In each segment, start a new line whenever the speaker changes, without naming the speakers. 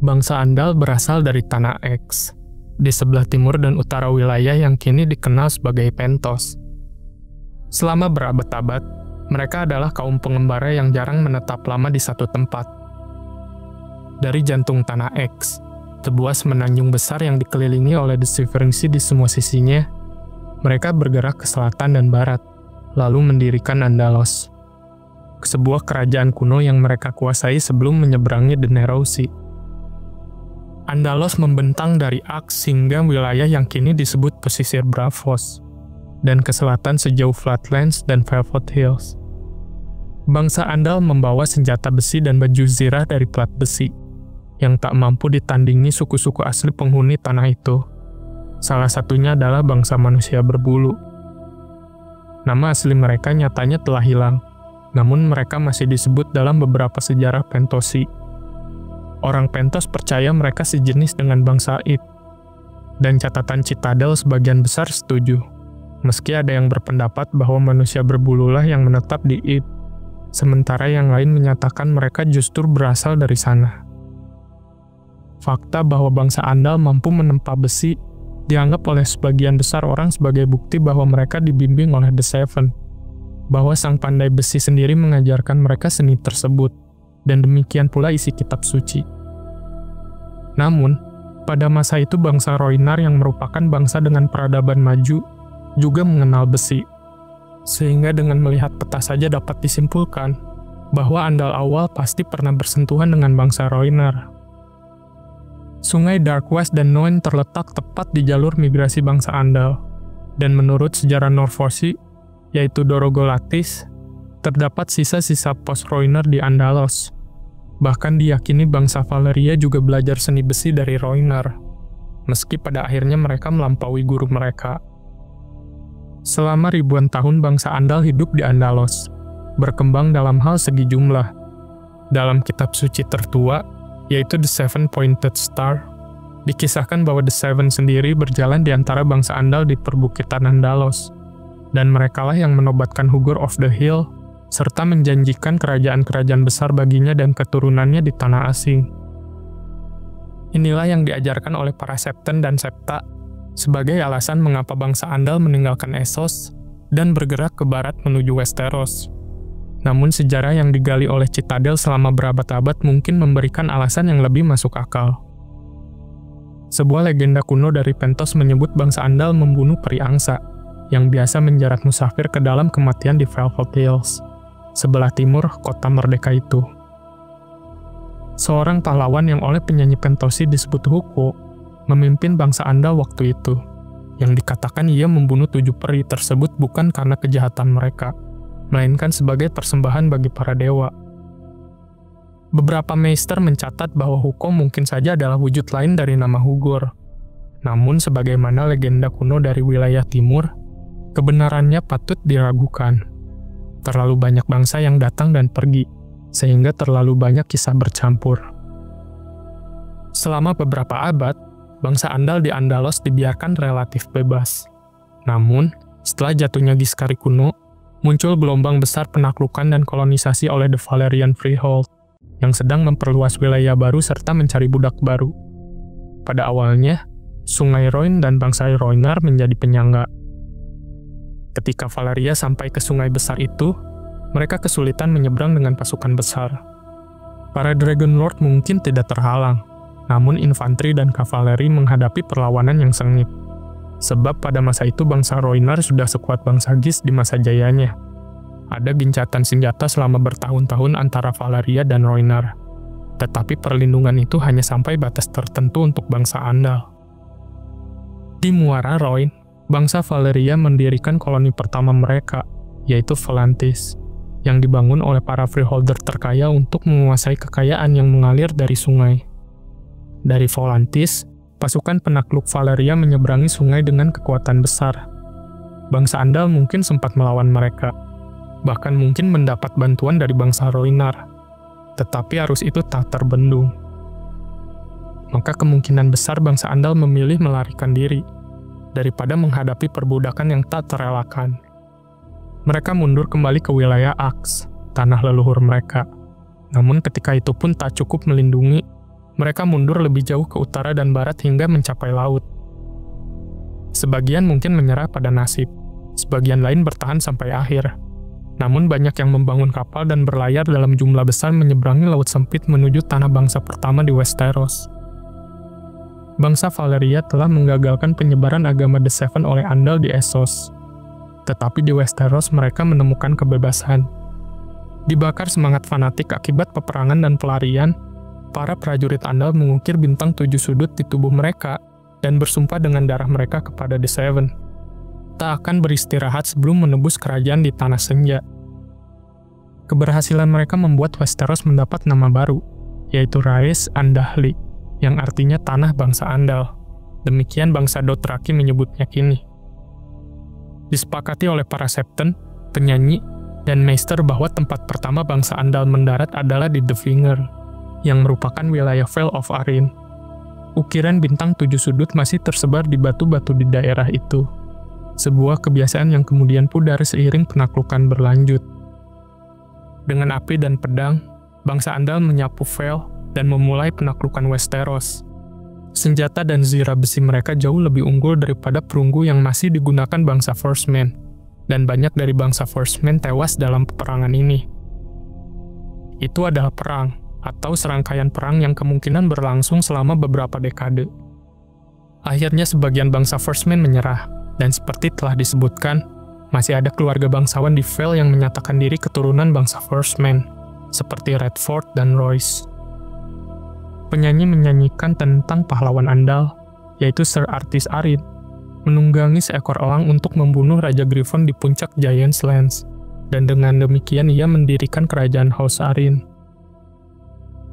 Bangsa Andal berasal dari tanah X, di sebelah timur dan utara wilayah yang kini dikenal sebagai Pentos. Selama berabad-abad, mereka adalah kaum pengembara yang jarang menetap lama di satu tempat. Dari jantung tanah X, sebuah semenanjung besar yang dikelilingi oleh The Shivering Sea di semua sisinya, mereka bergerak ke selatan dan barat, lalu mendirikan Andalos, sebuah kerajaan kuno yang mereka kuasai sebelum menyeberangi The Narrow Sea. Andalos membentang dari Aks hingga wilayah yang kini disebut pesisir Braavos, dan ke selatan sejauh Flatlands dan Velvet Hills. Bangsa Andal membawa senjata besi dan baju zirah dari plat besi, yang tak mampu ditandingi suku-suku asli penghuni tanah itu. Salah satunya adalah bangsa manusia berbulu. Nama asli mereka nyatanya telah hilang, namun mereka masih disebut dalam beberapa sejarah Pentosi. Orang Pentos percaya mereka sejenis dengan bangsa Id, dan catatan Citadel sebagian besar setuju, meski ada yang berpendapat bahwa manusia berbululah yang menetap di Id, sementara yang lain menyatakan mereka justru berasal dari sana. Fakta bahwa bangsa Andal mampu menempa besi dianggap oleh sebagian besar orang sebagai bukti bahwa mereka dibimbing oleh The Seven, bahwa sang pandai besi sendiri mengajarkan mereka seni tersebut, dan demikian pula isi kitab suci. Namun, pada masa itu bangsa Roinar yang merupakan bangsa dengan peradaban maju juga mengenal besi. Sehingga dengan melihat peta saja dapat disimpulkan bahwa Andal awal pasti pernah bersentuhan dengan bangsa Roinar. Sungai Darkwas dan Noen terletak tepat di jalur migrasi bangsa Andal, dan menurut sejarah Norfosi, yaitu Dorogolatis, terdapat sisa-sisa pos Roinar di Andalos. Bahkan diyakini bangsa Valeria juga belajar seni besi dari Roinar, meski pada akhirnya mereka melampaui guru mereka. Selama ribuan tahun bangsa Andal hidup di Andalos, berkembang dalam hal segi jumlah. Dalam kitab suci tertua, yaitu The Seven Pointed Star, dikisahkan bahwa The Seven sendiri berjalan di antara bangsa Andal di perbukitan Andalos, dan merekalah yang menobatkan Hugor of the Hill, serta menjanjikan kerajaan-kerajaan besar baginya dan keturunannya di tanah asing. Inilah yang diajarkan oleh para Septen dan Septa sebagai alasan mengapa bangsa Andal meninggalkan Essos dan bergerak ke barat menuju Westeros. Namun sejarah yang digali oleh Citadel selama berabad-abad mungkin memberikan alasan yang lebih masuk akal. Sebuah legenda kuno dari Pentos menyebut bangsa Andal membunuh peri angsa, yang biasa menjerat musafir ke dalam kematian di Velvet Hills, sebelah timur kota merdeka itu. Seorang pahlawan yang oleh penyanyi Pentosi disebut Huko, memimpin bangsa Andal waktu itu, yang dikatakan ia membunuh 7 peri tersebut bukan karena kejahatan mereka, melainkan sebagai persembahan bagi para dewa. Beberapa meister mencatat bahwa Huko mungkin saja adalah wujud lain dari nama Hugor. Namun sebagaimana legenda kuno dari wilayah timur, kebenarannya patut diragukan. Terlalu banyak bangsa yang datang dan pergi, sehingga terlalu banyak kisah bercampur. Selama beberapa abad, bangsa Andal di Andalos dibiarkan relatif bebas. Namun, setelah jatuhnya Giscari kuno, muncul gelombang besar penaklukan dan kolonisasi oleh The Valerian Freehold, yang sedang memperluas wilayah baru serta mencari budak baru. Pada awalnya, Sungai Roin dan bangsa Roinar menjadi penyangga. Ketika Valeria sampai ke sungai besar itu, mereka kesulitan menyeberang dengan pasukan besar. Para Dragon Lord mungkin tidak terhalang, namun infanteri dan kavaleri menghadapi perlawanan yang sengit. Sebab pada masa itu bangsa Roinar sudah sekuat bangsa Gis di masa jayanya. Ada gencatan senjata selama bertahun-tahun antara Valeria dan Roinar. Tetapi perlindungan itu hanya sampai batas tertentu untuk bangsa Andal. Di Muara Roin, bangsa Valeria mendirikan koloni pertama mereka, yaitu Volantis, yang dibangun oleh para freeholder terkaya untuk menguasai kekayaan yang mengalir dari sungai. Dari Volantis, pasukan penakluk Valeria menyeberangi sungai dengan kekuatan besar. Bangsa Andal mungkin sempat melawan mereka, bahkan mungkin mendapat bantuan dari bangsa Roinar, tetapi arus itu tak terbendung. Maka kemungkinan besar bangsa Andal memilih melarikan diri, daripada menghadapi perbudakan yang tak terelakkan. Mereka mundur kembali ke wilayah Aks, tanah leluhur mereka. Namun ketika itu pun tak cukup melindungi, Mereka mundur lebih jauh ke utara dan barat hingga mencapai laut. Sebagian mungkin menyerah pada nasib, sebagian lain bertahan sampai akhir. Namun banyak yang membangun kapal dan berlayar dalam jumlah besar menyeberangi laut sempit menuju tanah bangsa pertama di Westeros. Bangsa Valyria telah menggagalkan penyebaran agama The Seven oleh Andal di Essos. Tetapi di Westeros mereka menemukan kebebasan. Dibakar semangat fanatik akibat peperangan dan pelarian, para prajurit Andal mengukir bintang 7 sudut di tubuh mereka dan bersumpah dengan darah mereka kepada The Seven. Tak akan beristirahat sebelum menebus kerajaan di Tanah Senja. Keberhasilan mereka membuat Westeros mendapat nama baru, yaitu Rhaes Andahli, yang artinya Tanah Bangsa Andal. Demikian bangsa Dothraki menyebutnya kini. Disepakati oleh para Septon, penyanyi, dan Meister bahwa tempat pertama bangsa Andal mendarat adalah di The Finger, yang merupakan wilayah Vale of Arryn. Ukiran bintang 7 sudut masih tersebar di batu-batu di daerah itu. Sebuah kebiasaan yang kemudian pudar seiring penaklukan berlanjut. Dengan api dan pedang, bangsa Andal menyapu Vale dan memulai penaklukan Westeros. Senjata dan zirah besi mereka jauh lebih unggul daripada perunggu yang masih digunakan bangsa First Men, dan banyak dari bangsa First Men tewas dalam peperangan ini. Itu adalah perang, atau serangkaian perang yang kemungkinan berlangsung selama beberapa dekade. Akhirnya sebagian bangsa First Men menyerah, dan seperti telah disebutkan, masih ada keluarga bangsawan di Vale yang menyatakan diri keturunan bangsa First Men, seperti Redford dan Royce. Penyanyi menyanyikan tentang pahlawan Andal, yaitu Ser Arthys Arryn, menunggangi seekor elang untuk membunuh Raja Griffon di puncak Giant's Lands, dan dengan demikian ia mendirikan kerajaan House Arryn.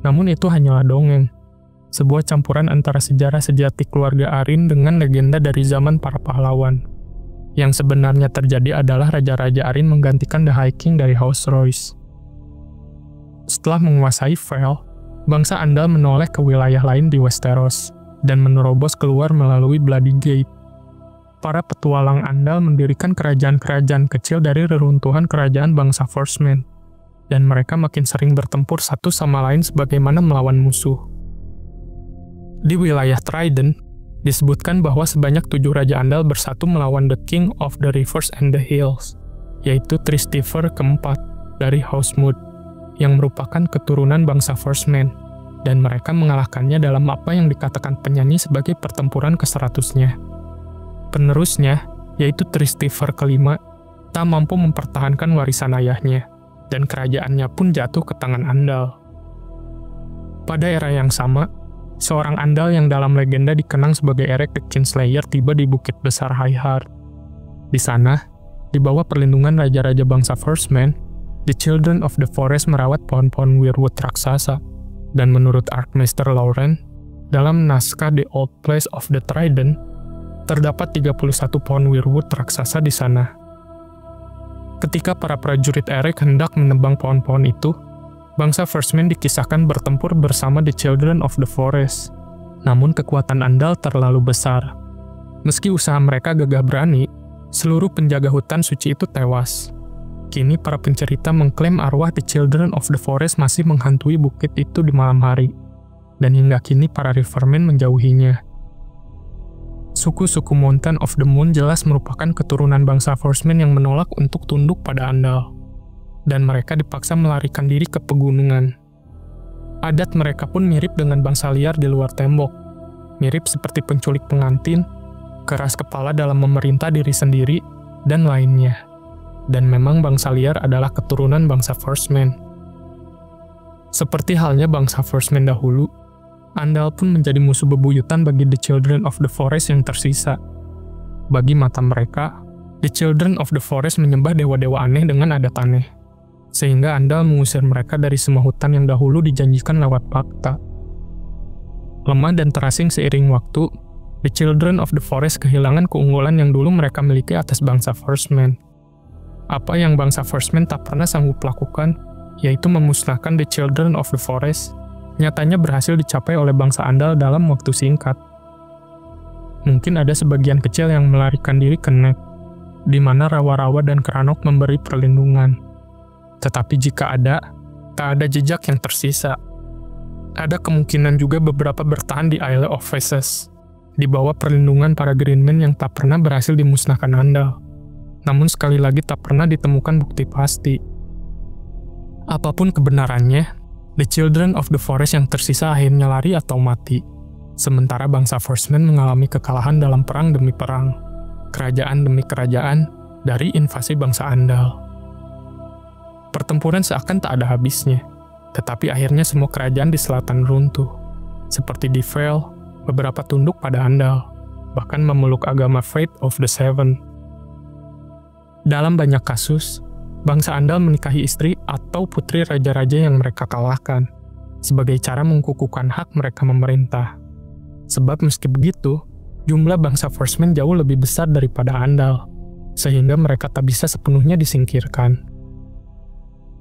Namun itu hanyalah dongeng, sebuah campuran antara sejarah sejati keluarga Arryn dengan legenda dari zaman para pahlawan. Yang sebenarnya terjadi adalah Raja-Raja Arryn menggantikan The High King dari House Royce. Setelah menguasai Vale, bangsa Andal menoleh ke wilayah lain di Westeros, dan menerobos keluar melalui Bloody Gate. Para petualang Andal mendirikan kerajaan-kerajaan kecil dari reruntuhan kerajaan bangsa First Men, dan mereka makin sering bertempur satu sama lain sebagaimana melawan musuh. Di wilayah Trident, disebutkan bahwa sebanyak 7 Raja Andal bersatu melawan The King of the Rivers and the Hills, yaitu Tristiver keempat dari Housemood, yang merupakan keturunan bangsa First Men, dan mereka mengalahkannya dalam apa yang dikatakan penyanyi sebagai pertempuran ke-100-nya. Penerusnya, yaitu Tristiver kelima, tak mampu mempertahankan warisan ayahnya, dan kerajaannya pun jatuh ke tangan Andal. Pada era yang sama, seorang Andal yang dalam legenda dikenang sebagai Erek the Kinslayer tiba di Bukit Besar High Heart. Di sana, di bawah perlindungan raja-raja bangsa First Men, The Children of the Forest merawat pohon-pohon weirwood raksasa, dan menurut Arkmeister Lauren, dalam naskah The Old Place of the Trident, terdapat 31 pohon weirwood raksasa di sana. Ketika para prajurit Erek hendak menebang pohon-pohon itu, bangsa First Men dikisahkan bertempur bersama The Children of the Forest. Namun kekuatan Andal terlalu besar. Meski usaha mereka gagah berani, seluruh penjaga hutan suci itu tewas. Kini para pencerita mengklaim arwah The Children of the Forest masih menghantui bukit itu di malam hari, dan hingga kini para Rivermen menjauhinya. Suku-suku Mountain of the Moon jelas merupakan keturunan bangsa First Men yang menolak untuk tunduk pada Andal, dan mereka dipaksa melarikan diri ke pegunungan. Adat mereka pun mirip dengan bangsa liar di luar tembok, mirip seperti penculik pengantin, keras kepala dalam memerintah diri sendiri, dan lainnya. Dan memang bangsa liar adalah keturunan bangsa First Men. Seperti halnya bangsa First Men dahulu, Andal pun menjadi musuh bebuyutan bagi The Children of the Forest yang tersisa. Bagi mata mereka, The Children of the Forest menyembah dewa-dewa aneh dengan adat aneh, sehingga Andal mengusir mereka dari semua hutan yang dahulu dijanjikan lewat fakta. Lemah dan terasing seiring waktu, The Children of the Forest kehilangan keunggulan yang dulu mereka miliki atas bangsa First Men. Apa yang bangsa First Men tak pernah sanggup lakukan, yaitu memusnahkan The Children of the Forest, nyatanya berhasil dicapai oleh bangsa Andal dalam waktu singkat. Mungkin ada sebagian kecil yang melarikan diri ke Nek, di mana rawa-rawa dan keranok memberi perlindungan. Tetapi jika ada, tak ada jejak yang tersisa. Ada kemungkinan juga beberapa bertahan di Isle of Phases, di bawah perlindungan para Greenmen yang tak pernah berhasil dimusnahkan Andal. Namun sekali lagi tak pernah ditemukan bukti pasti. Apapun kebenarannya, The Children of the Forest yang tersisa akhirnya lari atau mati, sementara bangsa Firstmen mengalami kekalahan dalam perang demi perang, kerajaan demi kerajaan, dari invasi bangsa Andal. Pertempuran seakan tak ada habisnya, tetapi akhirnya semua kerajaan di selatan runtuh. Seperti di Vale, beberapa tunduk pada Andal, bahkan memeluk agama Faith of the Seven. Dalam banyak kasus, bangsa Andal menikahi istri atau putri raja-raja yang mereka kalahkan, sebagai cara mengkukuhkan hak mereka memerintah. Sebab meski begitu, jumlah bangsa Firstmen jauh lebih besar daripada Andal, sehingga mereka tak bisa sepenuhnya disingkirkan.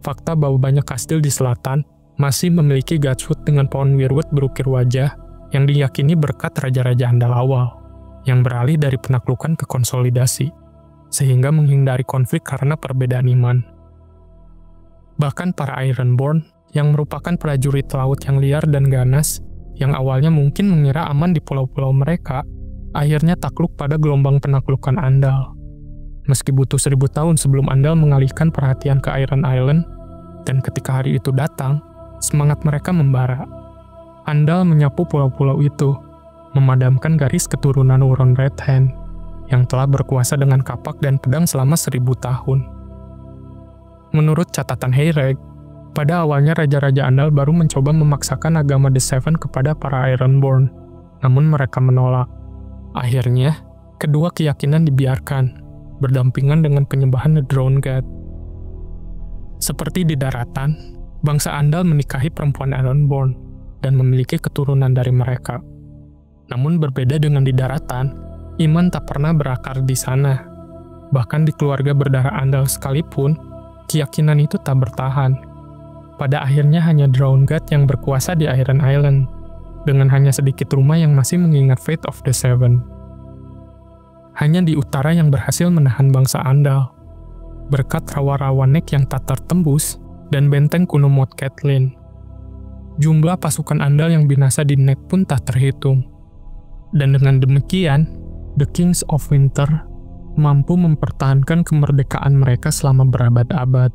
Fakta bahwa banyak kastil di selatan masih memiliki Godswood dengan pohon weirwood berukir wajah yang diyakini berkat raja-raja Andal awal, yang beralih dari penaklukan ke konsolidasi, sehingga menghindari konflik karena perbedaan iman. Bahkan para Ironborn, yang merupakan prajurit laut yang liar dan ganas, yang awalnya mungkin mengira aman di pulau-pulau mereka, akhirnya takluk pada gelombang penaklukan Andal. Meski butuh 1000 tahun sebelum Andal mengalihkan perhatian ke Iron Island, dan ketika hari itu datang, semangat mereka membara. Andal menyapu pulau-pulau itu, memadamkan garis keturunan Euron Redhand, yang telah berkuasa dengan kapak dan pedang selama 1000 tahun. Menurut catatan Heyreg, pada awalnya raja-raja Andal baru mencoba memaksakan agama The Seven kepada para Ironborn, namun mereka menolak. Akhirnya, kedua keyakinan dibiarkan, berdampingan dengan penyembahan The Drowned God. Seperti di daratan, bangsa Andal menikahi perempuan Ironborn dan memiliki keturunan dari mereka. Namun berbeda dengan di daratan, iman tak pernah berakar di sana. Bahkan di keluarga berdarah Andal sekalipun, keyakinan itu tak bertahan. Pada akhirnya hanya Drowned God yang berkuasa di Iron Island, dengan hanya sedikit rumah yang masih mengingat Faith of the Seven. Hanya di utara yang berhasil menahan bangsa Andal, berkat rawa-rawa Nek yang tak tertembus dan benteng kuno Moat Cailin. Jumlah pasukan Andal yang binasa di Nek pun tak terhitung. Dan dengan demikian, The Kings of Winter mampu mempertahankan kemerdekaan mereka selama berabad-abad.